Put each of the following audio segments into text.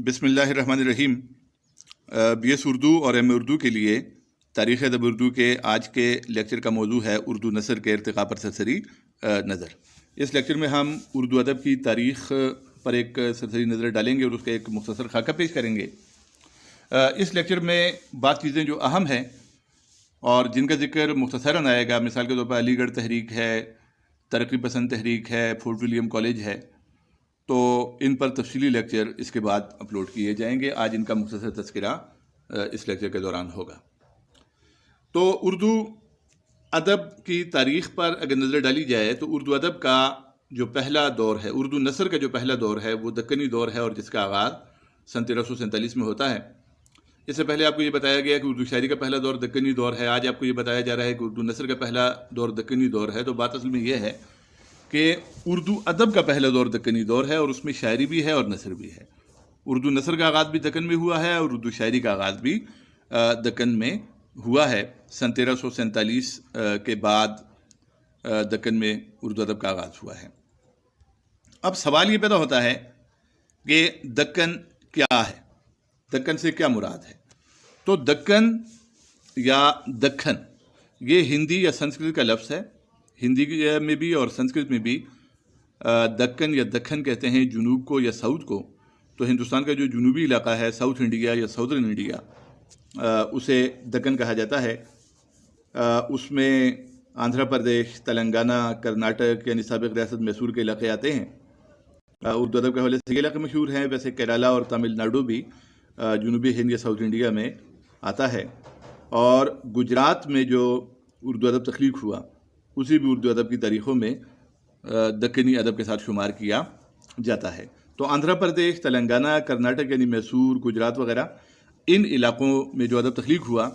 بسم اللہ الرحمن الرحیم۔ بی ایس اردو اور ایم اے اردو کے لیے تاریخ ادب اردو کے آج کے لیکچر کا موضوع ہے اردو نثر کے ارتقاء پر سرسری نظر۔ اس لیکچر میں ہم اردو ادب کی تاریخ پر ایک سرسری نظر ڈالیں گے اور اس کا ایک مختصر خاکہ پیش کریں گے۔ اس لیکچر میں بعض چیزیں جو اہم ہیں اور جن کا ذکر مختصراً آئے گا، مثال کے طور پر علی گڑھ تحریک ہے، ترقی پسند تحریک ہے، فورٹ ولیم کالج ہے، تو ان پر تفصیلی لیکچر اس کے بعد اپلوڈ کیے جائیں گے۔ آج ان کا مختصر تذکرہ اس لیکچر کے دوران ہوگا۔ تو اردو ادب کی تاریخ پر اگر نظر ڈالی جائے تو اردو ادب کا جو پہلا دور ہے، اردو نثر کا جو پہلا دور ہے، وہ دکنی دور ہے اور جس کا آغاز سن 1347 میں ہوتا ہے۔ اس سے پہلے آپ کو یہ بتایا گیا کہ اردو شاعری کا پہلا دور دکنی دور ہے۔ آج آپ کو یہ بتایا جا رہا ہے کہ اردو نثر کا پہلا دور دکنی دور ہے۔ تو بات اصل میں یہ ہے کہ اردو ادب کا پہلا دور دکنی دور ہے اور اس میں شاعری بھی ہے اور نثر بھی ہے۔ اردو نثر کا آغاز بھی دکن میں ہوا ہے اور اردو شاعری کا آغاز بھی دکن میں ہوا ہے۔ سن 1347 کے بعد دکن میں اردو ادب کا آغاز ہوا ہے۔ اب سوال یہ پیدا ہوتا ہے کہ دکن کیا ہے، دکن سے کیا مراد ہے؟ تو دکن یا دکن یہ ہندی یا سنسکرت کا لفظ ہے۔ ہندی میں بھی اور سنسکرت میں بھی دکن یا دکن کہتے ہیں جنوب کو یا ساؤتھ کو۔ تو ہندوستان کا جو جنوبی علاقہ ہے، ساؤتھ انڈیا یا ساؤدرن انڈیا، اسے دکن کہا جاتا ہے۔ اس میں آندھرا پردیش، تلنگانہ، کرناٹک یعنی سابق ریاست میسور کے علاقے آتے ہیں۔ اردو ادب کے حوالے سے یہ علاقے مشہور ہیں۔ ویسے کیرالہ اور تامل ناڈو بھی جنوبی ہند یا ساؤتھ انڈیا میں آتا ہے۔ اور گجرات میں جو اردو ادب تخلیق ہوا، اسی بھی اردو ادب کی تاریخوں میں دکنی ادب کے ساتھ شمار کیا جاتا ہے۔ تو آندھرا پردیش، تلنگانہ، کرناٹک یعنی میسور، گجرات وغیرہ، ان علاقوں میں جو ادب تخلیق ہوا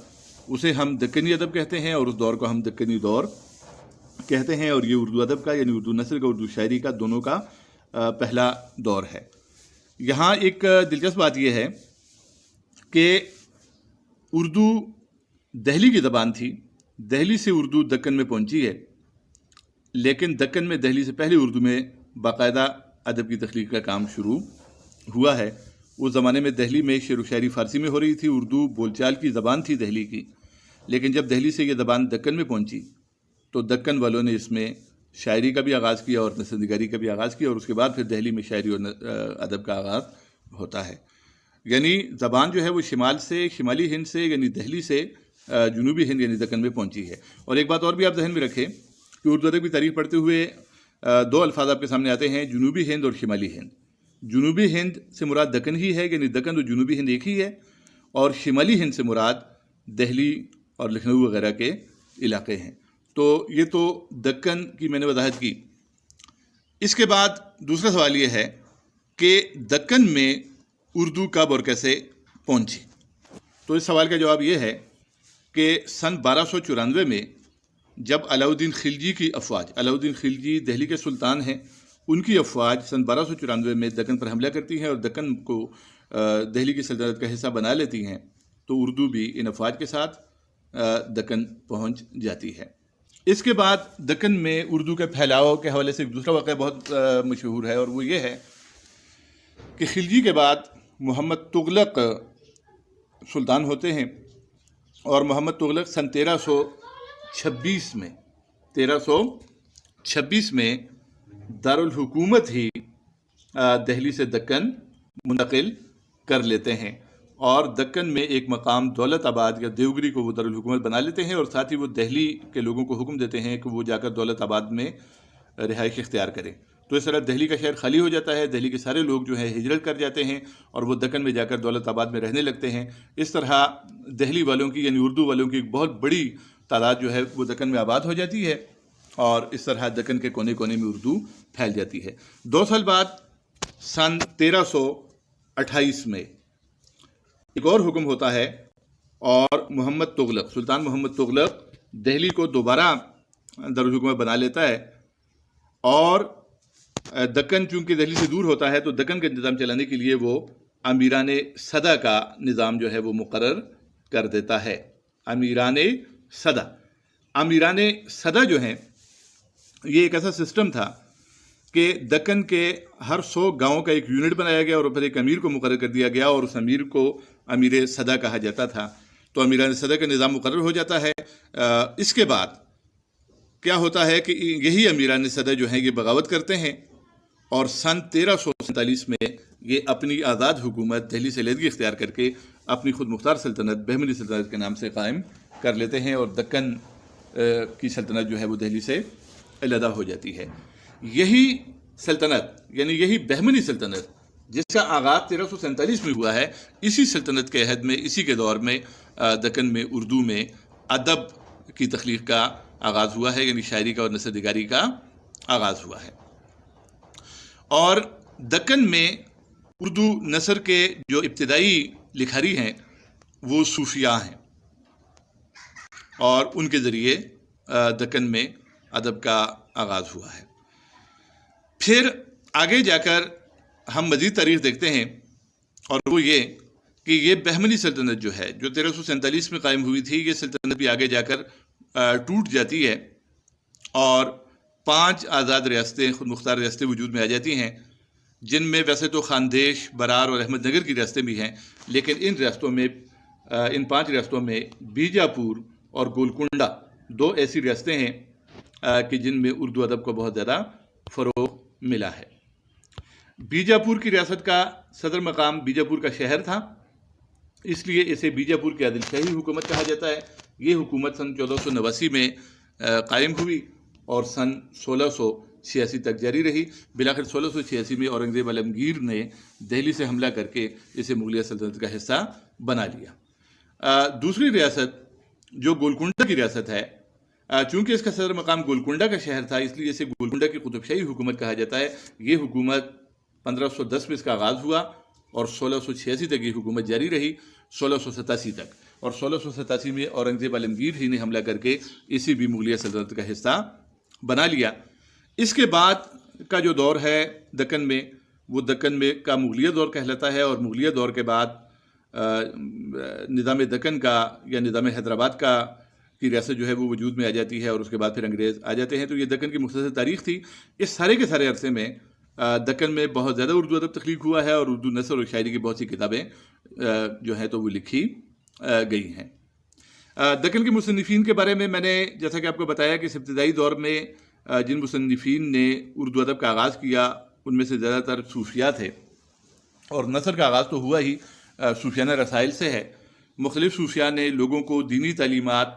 اسے ہم دکنی ادب کہتے ہیں اور اس دور کو ہم دکنی دور کہتے ہیں۔ اور یہ اردو ادب کا یعنی اردو نثر کا، اردو شاعری کا، دونوں کا پہلا دور ہے۔ یہاں ایک دلچسپ بات یہ ہے کہ اردو دہلی کی زبان تھی، دہلی سے اردو دکن میں پہنچی ہے، لیکن دکن میں دہلی سے پہلے اردو میں باقاعدہ ادب کی تخلیق کا کام شروع ہوا ہے۔ اس زمانے میں دہلی میں شعر و شاعری فارسی میں ہو رہی تھی، اردو بول چال کی زبان تھی دہلی کی، لیکن جب دہلی سے یہ زبان دکن میں پہنچی تو دکن والوں نے اس میں شاعری کا بھی آغاز کیا اور نثر نگاری کا بھی آغاز کیا، اور اس کے بعد پھر دہلی میں شاعری اور ادب کا آغاز ہوتا ہے۔ یعنی زبان جو ہے وہ شمال سے، شمالی ہند سے یعنی دہلی سے جنوبی ہند یعنی دکن میں پہنچی ہے۔ اور ایک بات اور بھی آپ ذہن میں رکھیں کہ اردو ادب کی تاریخ پڑھتے ہوئے دو الفاظ آپ کے سامنے آتے ہیں، جنوبی ہند اور شمالی ہند۔ جنوبی ہند سے مراد دکن ہی ہے، یعنی دکن اور جنوبی ہند ایک ہی ہے، اور شمالی ہند سے مراد دہلی اور لکھنؤ وغیرہ کے علاقے ہیں۔ تو یہ تو دکن کی میں نے وضاحت کی۔ اس کے بعد دوسرا سوال یہ ہے کہ دکن میں اردو کب اور کیسے پہنچی؟ تو اس سوال کا جواب یہ ہے کہ سن 1294 میں جب علاؤالدین خلجی کی افواج، علاؤالدین خلجی دہلی کے سلطان ہیں، ان کی افواج سن 1294 میں دکن پر حملہ کرتی ہیں اور دکن کو دہلی کی سلطنت کا حصہ بنا لیتی ہیں، تو اردو بھی ان افواج کے ساتھ دکن پہنچ جاتی ہے۔ اس کے بعد دکن میں اردو کے پھیلاؤ کے حوالے سے ایک دوسرا واقعہ بہت مشہور ہے، اور وہ یہ ہے کہ خلجی کے بعد محمد تغلق سلطان ہوتے ہیں، اور محمد تغلق سن 1326 میں دارالحکومت ہی دہلی سے دکن منتقل کر لیتے ہیں، اور دکن میں ایک مقام دولت آباد یا دیوگری کو وہ دارالحکومت بنا لیتے ہیں، اور ساتھ ہی وہ دہلی کے لوگوں کو حکم دیتے ہیں کہ وہ جا کر دولت آباد میں رہائش اختیار کریں۔ تو اس طرح دہلی کا شہر خالی ہو جاتا ہے، دہلی کے سارے لوگ جو ہیں ہجرت کر جاتے ہیں اور وہ دکن میں جا کر دولت آباد میں رہنے لگتے ہیں۔ اس طرح دہلی والوں کی یعنی اردو والوں کی ایک بہت بڑی تعداد جو ہے وہ دکن میں آباد ہو جاتی ہے، اور اس طرح دکن کے کونے کونے میں اردو پھیل جاتی ہے۔ 2 سال بعد سن 1328 میں ایک اور حکم ہوتا ہے، اور محمد تغلق، سلطان محمد تغلق دہلی کو دوبارہ دارالحکومت بنا لیتا ہے، اور دکن چونکہ دہلی سے دور ہوتا ہے تو دکن کا نظام چلانے کے لیے وہ امیران صدہ کا نظام جو ہے وہ مقرر کر دیتا ہے۔ امیران صدہ جو ہیں، یہ ایک ایسا سسٹم تھا کہ دکن کے ہر 100 گاؤں کا ایک یونٹ بنایا گیا اور پھر ایک امیر کو مقرر کر دیا گیا، اور اس امیر کو امیر صدا کہا جاتا تھا۔ تو امیران صدا کا نظام مقرر ہو جاتا ہے۔ اس کے بعد کیا ہوتا ہے کہ یہی امیران صدا جو ہیں یہ بغاوت کرتے ہیں، اور سن 1347 میں یہ اپنی آزاد حکومت دہلی سے علیحدگی اختیار کر کے اپنی خود مختار سلطنت بہمنی سلطنت کے نام سے قائم کر لیتے ہیں، اور دکن کی سلطنت جو ہے وہ دہلی سے علیحدہ ہو جاتی ہے۔ یہی سلطنت یعنی یہی بہمنی سلطنت جس کا آغاز 1347 میں ہوا ہے، اسی سلطنت کے عہد میں، اسی کے دور میں دکن میں اردو میں ادب کی تخلیق کا آغاز ہوا ہے، یعنی شاعری کا اور نثر نگاری کا آغاز ہوا ہے۔ اور دکن میں اردو نثر کے جو ابتدائی لکھاری ہیں وہ صوفیاء ہیں، اور ان کے ذریعے دکن میں ادب کا آغاز ہوا ہے۔ پھر آگے جا کر ہم مزید تاریخ دیکھتے ہیں، اور وہ یہ کہ یہ بہمنی سلطنت جو ہے جو 1347 میں قائم ہوئی تھی، یہ سلطنت بھی آگے جا کر ٹوٹ جاتی ہے، اور 5 آزاد ریاستیں، خود مختار ریاستیں وجود میں آ جاتی ہیں، جن میں ویسے تو خاندیش، برار اور احمد نگر کی ریاستیں بھی ہیں، لیکن ان ریاستوں میں ان 5 ریاستوں میں بیجاپور اور گولکنڈہ 2 ایسی ریاستیں ہیں کہ جن میں اردو ادب کو بہت زیادہ فروغ ملا ہے۔ بیجاپور کی ریاست کا صدر مقام بیجاپور کا شہر تھا، اس لیے اسے بیجاپور کی عادل شاہی حکومت کہا جاتا ہے۔ یہ حکومت سن 1489 میں قائم ہوئی اور سن 1686 تک جاری رہی۔ بالآخر 1686 میں اورنگزیب عالمگیر نے دہلی سے حملہ کر کے اسے مغلیہ سلطنت کا حصہ بنا لیا۔ دوسری ریاست جو گولکنڈہ کی ریاست ہے، چونکہ اس کا صدر مقام گولکنڈہ کا شہر تھا، اس لیے اسے گولکنڈہ کی قطب شاہی حکومت کہا جاتا ہے۔ یہ حکومت 1510 میں اس کا آغاز ہوا اور 1686 تک یہ حکومت جاری رہی، 1687 تک، اور 1687 میں اورنگزیب عالمگیر ہی نے حملہ کر کے اسی بھی مغلیہ سلطنت کا حصہ بنا لیا۔ اس کے بعد کا جو دور ہے دکن میں، وہ دکن میں کا مغلیہ دور کہلاتا ہے، اور مغلیہ دور کے بعد نظام دکن کا یا نظام حیدرآباد کی ریاست جو ہے وہ وجود میں آ جاتی ہے، اور اس کے بعد پھر انگریز آ جاتے ہیں۔ تو یہ دکن کی مختصر تاریخ تھی۔ اس سارے کے سارے عرصے میں دکن میں بہت زیادہ اردو ادب تخلیق ہوا ہے، اور اردو نثر اور شاعری کی بہت سی کتابیں جو ہیں تو وہ لکھی گئی ہیں۔ دکن کے مصنفین کے بارے میں نے جیسا کہ آپ کو بتایا کہ اس ابتدائی دور میں جن مصنفین نے اردو ادب کا آغاز کیا ان میں سے زیادہ تر صوفیاء تھے، اور نثر کا آغاز تو ہوا ہی صوفیانہ رسائل سے ہے۔ مختلف صوفیاء نے لوگوں کو دینی تعلیمات،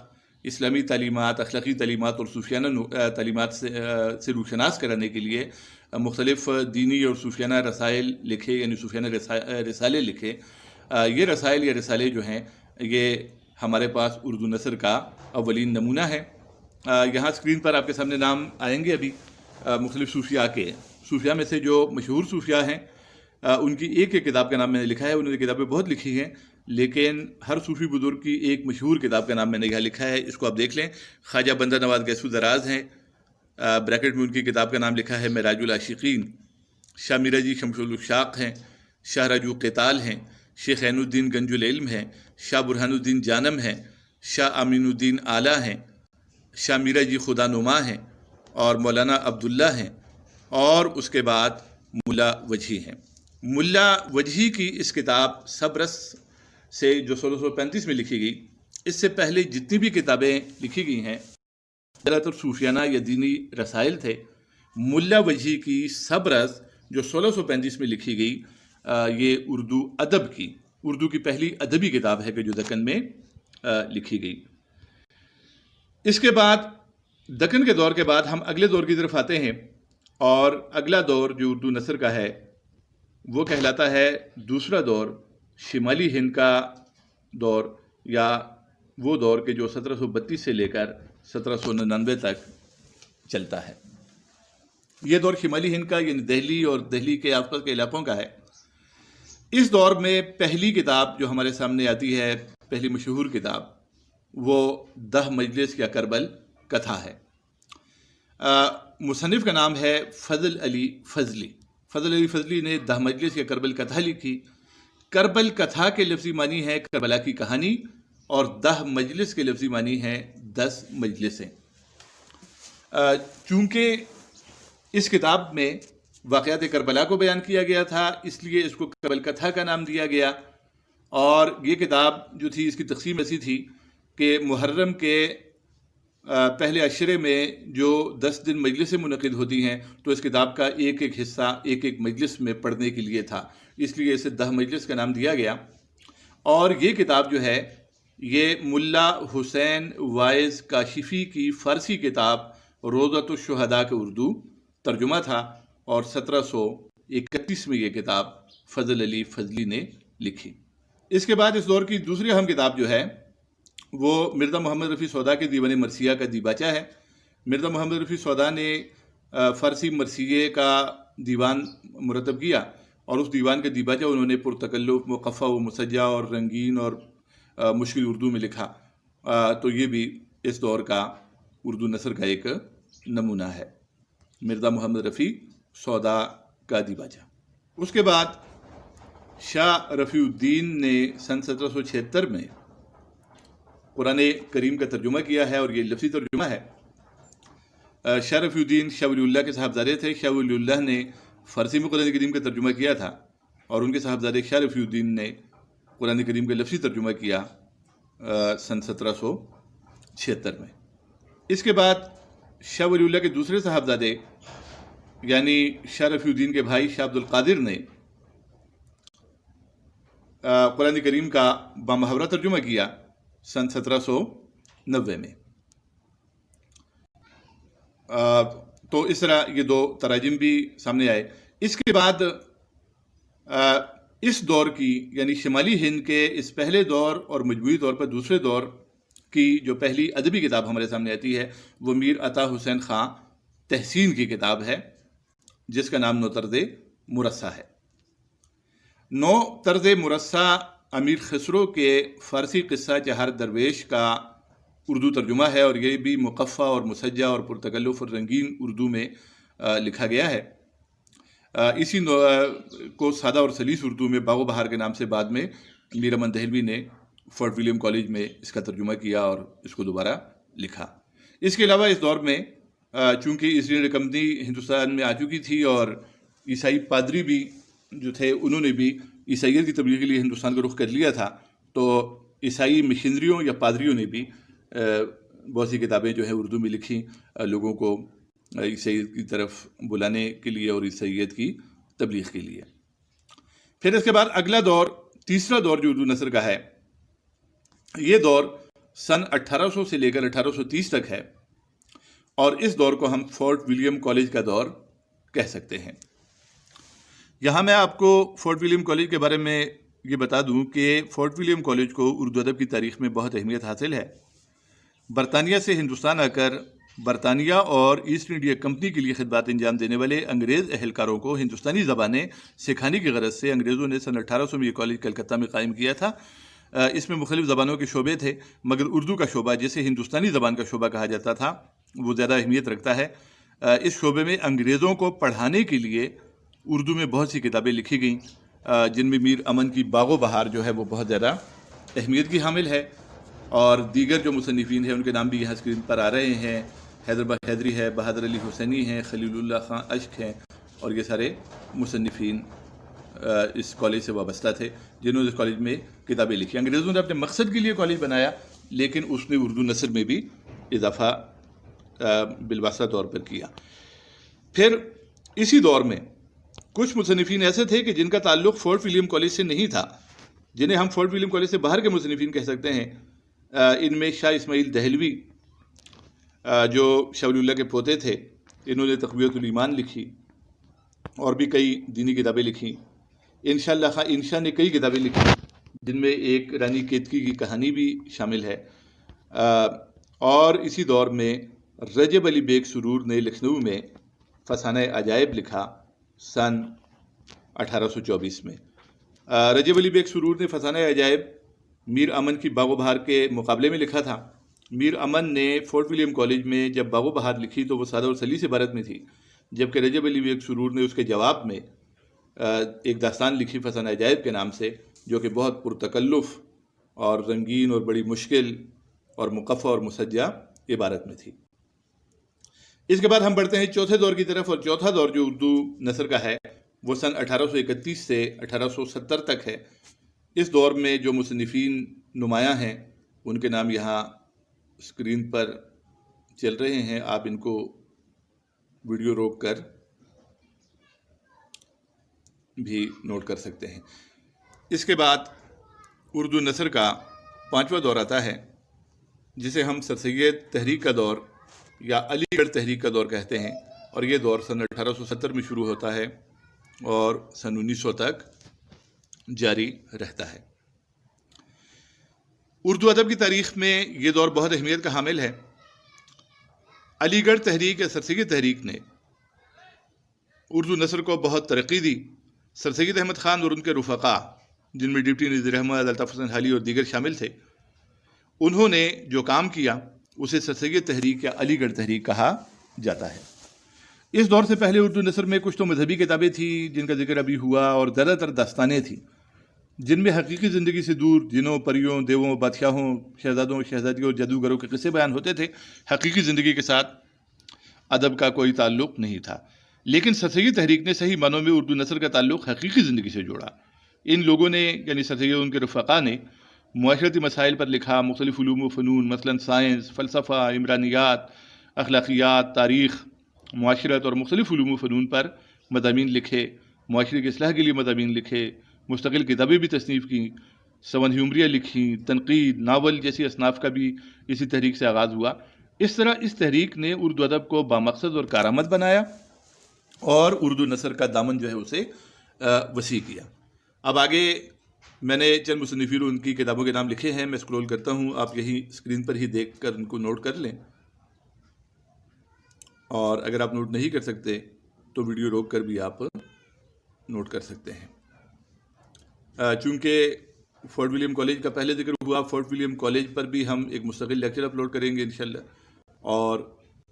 اسلامی تعلیمات، اخلاقی تعلیمات اور صوفیانہ تعلیمات سے روشناس کرانے کے لیے مختلف دینی اور صوفیانہ رسائل لکھے، یعنی صوفیانہ رسالے لکھے۔ یہ رسائل یا رسالے جو ہیں یہ ہمارے پاس اردو نثر کا اولین نمونہ ہے۔ یہاں اسکرین پر آپ کے سامنے نام آئیں گے ابھی مختلف صوفیاء کے۔ صوفیاء میں سے جو مشہور صوفیاء ہیں ان کی ایک کتاب کا نام میں نے لکھا ہے۔ انہوں نے کتابیں بہت لکھی ہیں، لیکن ہر صوفی بزرگ کی ایک مشہور کتاب کا نام میں نے یہاں لکھا ہے، اس کو آپ دیکھ لیں۔ خواجہ بندہ نواز گیسو دراز ہیں، بریکٹ میں ان کی کتاب کا نام لکھا ہے معراج العاشقین۔ شاہ میرا جی شمس الشاق ہیں، شاہ رجو قتال ہیں، شیخ عین الدین گنج العلم ہیں، شاہ برہان الدین جانم ہیں، شاہ امین الدین آلہ ہیں، شاہ میرا جی خدا نما ہیں، اور مولانا عبداللہ ہیں، اور اس کے بعد ملا وجہی ہیں۔ ملا وجہی کی اس کتاب سبرس سے جو 1635 میں لکھی گئی، اس سے پہلے جتنی بھی کتابیں لکھی گئی ہیں زیادہ تر صوفیانہ یا دینی رسائل تھے۔ ملا وجہی کی سبرس جو 1635 میں لکھی گئی، یہ اردو کی پہلی ادبی کتاب ہے کہ جو دکن میں لکھی گئی۔ اس کے بعد دکن کے دور کے بعد ہم اگلے دور کی طرف آتے ہیں، اور اگلا دور جو اردو نثر کا ہے وہ کہلاتا ہے دوسرا دور، شمالی ہند کا دور، یا وہ دور کہ جو 1732 سے لے کر 1799 تک چلتا ہے۔ یہ دور شمالی ہند کا یعنی دہلی اور دہلی کے آس پاس کے علاقوں کا ہے۔ اس دور میں پہلی کتاب جو ہمارے سامنے آتی ہے، پہلی مشہور کتاب، وہ 10 مجلس یا کربل کتھا ہے۔ مصنف کا نام ہے فضل علی فضلی۔ فضل علی فضلی نے 10 مجلس یا کربل کتھا لکھی۔ کربل کتھا کے لفظی معنی ہے کربلا کی کہانی، اور 10 مجلس کے لفظی معنی ہے 10 مجلسیں۔ چونکہ اس کتاب میں واقعات کربلا کو بیان کیا گیا تھا، اس لیے اس کو کربل کتھا کا نام دیا گیا. اور یہ کتاب جو تھی اس کی تقسیم ایسی تھی کہ محرم کے پہلے عشرے میں جو 10 دن مجلسیں منعقد ہوتی ہیں تو اس کتاب کا ایک ایک حصہ ایک ایک مجلس میں پڑھنے کے لیے تھا، اس لیے اسے 10 مجلس کا نام دیا گیا. اور یہ کتاب جو ہے یہ ملا حسین وائز کاشفی کی فارسی کتاب روضۃ الشہداء کا اردو ترجمہ تھا، اور 1731 میں یہ کتاب فضل علی فضلی نے لکھی. اس کے بعد اس دور کی دوسری اہم کتاب جو ہے وہ مرزا محمد رفیع سودا کے دیوان مرثیہ کا دیباچہ ہے. مرزا محمد رفیع سودا نے فارسی مرثیے کا دیوان مرتب کیا، اور اس دیوان کا دیباچہ انہوں نے پرتکلف، مقفع و مسجع اور رنگین اور مشکل اردو میں لکھا. تو یہ بھی اس دور کا اردو نثر کا ایک نمونہ ہے، مرزا محمد رفیع سودا کا دیباچہ. اس کے بعد شاہ رفیع الدین نے سن 1776 میں قرآن کریم کا ترجمہ کیا ہے، اور یہ لفظی ترجمہ ہے. شاہ رفیع الدین شاہ ولی اللہ کے صاحبزادے تھے. شاہ ولی اللہ نے فارسی میں قرآن کریم کا ترجمہ کیا تھا، اور ان کے صاحبزادے شاہ رفیع الدین نے قرآن کریم کا لفظی ترجمہ کیا سن 1776 میں. اس کے بعد شاہ ولی اللہ کے دوسرے صاحبزادے یعنی شاہ رفیع الدین کے بھائی شاہ عبد القادر نے قرآن کریم کا بامحاورہ ترجمہ کیا سن 1790 میں. تو اس طرح یہ دو تراجم بھی سامنے آئے. اس کے بعد اس دور کی یعنی شمالی ہند کے اس پہلے دور اور مجموعی طور پر دوسرے دور کی جو پہلی ادبی کتاب ہمارے سامنے آتی ہے وہ میر عطا حسین خان تحسین کی کتاب ہے، جس کا نام نو طرز مرصع ہے. نو طرز مرصع امیر خسرو کے فارسی قصہ چہار درویش کا اردو ترجمہ ہے، اور یہ بھی مقفع اور مسجع اور پرتکلف اور رنگین اردو میں لکھا گیا ہے. اسی کو سادہ اور سلیس اردو میں باغ و بہار کے نام سے بعد میں میر امن دہلوی نے فورٹ ولیم کالج میں اس کا ترجمہ کیا اور اس کو دوبارہ لکھا. اس کے علاوہ اس دور میں چونکہ ایسٹ انڈیا کمپنی ہندوستان میں آ چکی تھی، اور عیسائی پادری بھی جو تھے انہوں نے بھی عیسائیت کی تبلیغ کے لیے ہندوستان کا رخ کر لیا تھا، تو عیسائی مشنریوں یا پادریوں نے بھی بہت سی کتابیں جو ہے اردو میں لکھی لوگوں کو عیسائیت کی طرف بلانے کے لیے اور عیسائیت کی تبلیغ کے لیے. پھر اس کے بعد اگلا دور، تیسرا دور جو اردو نثر کا ہے، یہ دور سن 1800 سے لے کر 1830 تک ہے، اور اس دور کو ہم فورٹ ولیم کالج کا دور کہہ سکتے ہیں. یہاں میں آپ کو فورٹ ولیم کالج کے بارے میں یہ بتا دوں کہ فورٹ ولیم کالج کو اردو ادب کی تاریخ میں بہت اہمیت حاصل ہے. برطانیہ سے ہندوستان آ کر برطانیہ اور ایسٹ انڈیا کمپنی کے لیے خدمات انجام دینے والے انگریز اہلکاروں کو ہندوستانی زبانیں سکھانے کی غرض سے انگریزوں نے سن 1800 میں یہ کالج کلکتہ میں قائم کیا تھا. اس میں مختلف زبانوں کے شعبے تھے، مگر اردو کا شعبہ جسے ہندوستانی زبان کا شعبہ کہا جاتا تھا وہ زیادہ اہمیت رکھتا ہے. اس شعبے میں انگریزوں کو پڑھانے کے لیے اردو میں بہت سی کتابیں لکھی گئیں، جن میں میر امن کی باغ و بہار جو ہے وہ بہت زیادہ اہمیت کی حامل ہے، اور دیگر جو مصنفین ہیں ان کے نام بھی یہاں اسکرین پر آ رہے ہیں. حیدر حیدری ہے، بہادر علی حسینی ہیں، خلیل اللہ خان اشک ہیں، اور یہ سارے مصنفین اس کالج سے وابستہ تھے جنہوں نے اس کالج میں کتابیں لکھی. انگریزوں نے اپنے مقصد کے لیے کالج بنایا، لیکن اس نے اردو نثر میں بھی اضافہ بالواسطہ طور پر کیا. پھر اسی دور میں کچھ مصنفین ایسے تھے کہ جن کا تعلق فورٹ ولیم کالج سے نہیں تھا، جنہیں ہم فورٹ ولیم کالج سے باہر کے مصنفین کہہ سکتے ہیں. ان میں شاہ اسماعیل دہلوی جو شاہ ولی اللہ کے پوتے تھے، انہوں نے تقویۃ الایمان لکھی اور بھی کئی دینی کتابیں لکھی. انشاء اللہ خان انشا نے کئی کتابیں لکھی جن میں ایک رانی کیتکی کی کہانی بھی شامل ہے. اور اسی دور میں رجب علی بیگ سرور نے لکھنؤ میں فسانہ عجائب لکھا سن 1824 میں. رجب علی بیگ سرور نے فسانہ عجائب میر امن کی باغ و بہار کے مقابلے میں لکھا تھا. میر امن نے فورٹ ولیم کالج میں جب باغ و بہار لکھی تو وہ سادہ اور سلیس عبارت میں تھی، جبکہ رجب علی بیگ سرور نے اس کے جواب میں ایک داستان لکھی فسانہ عجائب کے نام سے، جو کہ بہت پرتکلف اور رنگین اور بڑی مشکل اور مقفع اور مسجع عبارت میں تھی. اس کے بعد ہم بڑھتے ہیں چوتھے دور کی طرف، اور چوتھا دور جو اردو نثر کا ہے وہ سن 1831 سے 1870 تک ہے۔ اس دور میں جو مصنفین نمایاں ہیں ان کے نام یہاں اسکرین پر چل رہے ہیں، آپ ان کو ویڈیو روک کر بھی نوٹ کر سکتے ہیں۔ اس کے بعد اردو نثر کا پانچواں دور آتا ہے جسے ہم سر سید تحریک کا دور یا علی گڑھ تحریک کا دور کہتے ہیں، اور یہ دور سن 1870 میں شروع ہوتا ہے اور سن 1900 تک جاری رہتا ہے۔ اردو ادب کی تاریخ میں یہ دور بہت اہمیت کا حامل ہے۔ علی گڑھ تحریک یا سر سید تحریک نے اردو نثر کو بہت ترقی دی۔ سر سید احمد خان اور ان کے رفقا، جن میں ڈپٹی نذیر احمد، الطاف حسین حالی اور دیگر شامل تھے، انہوں نے جو کام کیا اسے سر سید تحریک یا علی گڑھ تحریک کہا جاتا ہے۔ اس دور سے پہلے اردو نثر میں کچھ تو مذہبی کتابیں تھیں جن کا ذکر ابھی ہوا، اور زیادہ تر داستانیں تھیں جن میں حقیقی زندگی سے دور جنوں، پریوں، دیووں، بادشاہوں، شہزادوں، شہزادیوں اور جادوگروں کے قصے بیان ہوتے تھے۔ حقیقی زندگی کے ساتھ ادب کا کوئی تعلق نہیں تھا۔ لیکن سر سید تحریک نے صحیح معنوں میں اردو نثر کا تعلق حقیقی زندگی سے جوڑا۔ ان لوگوں نے یعنی سر سید اور ان کے رفقا نے معاشرتی مسائل پر لکھا، مختلف علوم و فنون مثلا سائنس، فلسفہ، عمرانیات، اخلاقیات، تاریخ، معاشرت اور مختلف علوم و فنون پر مضامین لکھے، معاشرے کی اصلاح کے لیے مضامین لکھے، مستقل کتابیں بھی تصنیف کیں، سون ہیومریاں لکھیں، تنقید، ناول جیسی اصناف کا بھی اسی تحریک سے آغاز ہوا۔ اس طرح اس تحریک نے اردو ادب کو بامقصد اور کارآمد بنایا اور اردو نثر کا دامن جو ہے اسے وسیع کیا۔ اب آگے میں نے چند مصنفین ان کی کتابوں کے نام لکھے ہیں، میں اسکرول کرتا ہوں، آپ یہی اسکرین پر ہی دیکھ کر ان کو نوٹ کر لیں، اور اگر آپ نوٹ نہیں کر سکتے تو ویڈیو روک کر بھی آپ نوٹ کر سکتے ہیں۔ چونکہ فورٹ ولیم کالج کا پہلے ذکر ہوا، فورٹ ولیم کالج پر بھی ہم ایک مستقل لیکچر اپلوڈ کریں گے انشاءاللہ، اور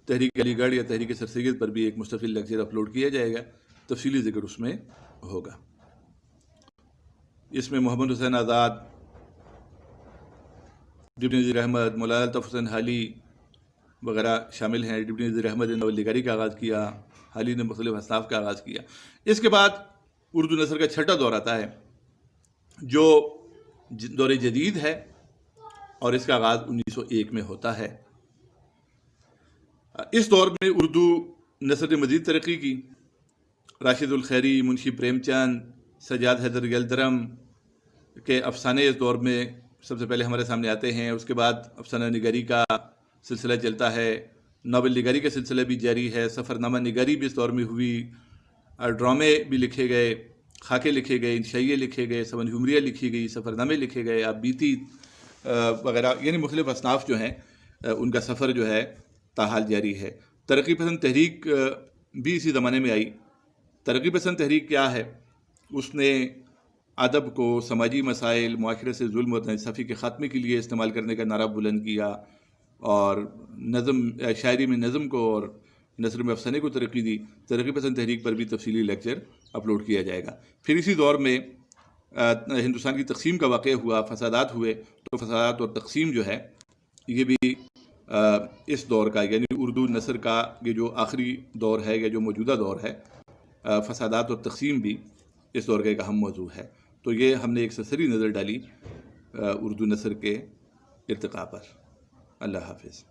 تحریک علی گڑھ یا تحریک سر سید پر بھی ایک مستقل لیکچر اپلوڈ کیا جائے گا، تفصیلی ذکر اس میں ہوگا۔ اس میں محمد حسین آزاد، ڈپٹی نذیر احمد، مولانا الطاف حسین حالی وغیرہ شامل ہیں۔ ڈپٹی نذیر احمد نے ناول نگاری کا آغاز کیا، حالی نے مختلف اصناف کا آغاز کیا۔ اس کے بعد اردو نثر کا چھٹا دور آتا ہے جو دور جدید ہے، اور اس کا آغاز 1901 میں ہوتا ہے۔ اس دور میں اردو نثر نے مزید ترقی کی۔ راشد الخیری، منشی پریم چند، سجاد حیدر یلدرم کے افسانے اس دور میں سب سے پہلے ہمارے سامنے آتے ہیں۔ اس کے بعد افسانہ نگاری کا سلسلہ چلتا ہے، ناول نگاری کا سلسلہ بھی جاری ہے، سفر نامہ نگاری بھی اس دور میں ہوئی، ڈرامے بھی لکھے گئے، خاکے لکھے گئے، انشائیے لکھے گئے، سون ہیومریاں لکھی گئی، سفر نامے لکھے گئے، آپ بیتی وغیرہ، یعنی مختلف اصناف جو ہیں ان کا سفر جو ہے تاحال جاری ہے۔ ترقی پسند تحریک بھی اسی زمانے میں آئی۔ ترقی پسند تحریک کیا ہے؟ اس نے ادب کو سماجی مسائل، معاشرے سے ظلم و ناانصافی کے خاتمے کے لیے استعمال کرنے کا نعرہ بلند کیا، اور نظم، شاعری میں نظم کو اور نثر میں افسانے کو ترقی دی۔ ترقی پسند تحریک پر بھی تفصیلی لیکچر اپلوڈ کیا جائے گا۔ پھر اسی دور میں ہندوستان کی تقسیم کا واقعہ ہوا، فسادات ہوئے، تو فسادات اور تقسیم جو ہے یہ بھی اس دور کا، یعنی اردو نثر کا یہ جو آخری دور ہے یا جو موجودہ دور ہے، فسادات اور تقسیم بھی اس دور کا ایک اہم موضوع ہے۔ تو یہ ہم نے ایک سرسری نظر ڈالی اردو نثر کے ارتقاء پر۔ اللہ حافظ۔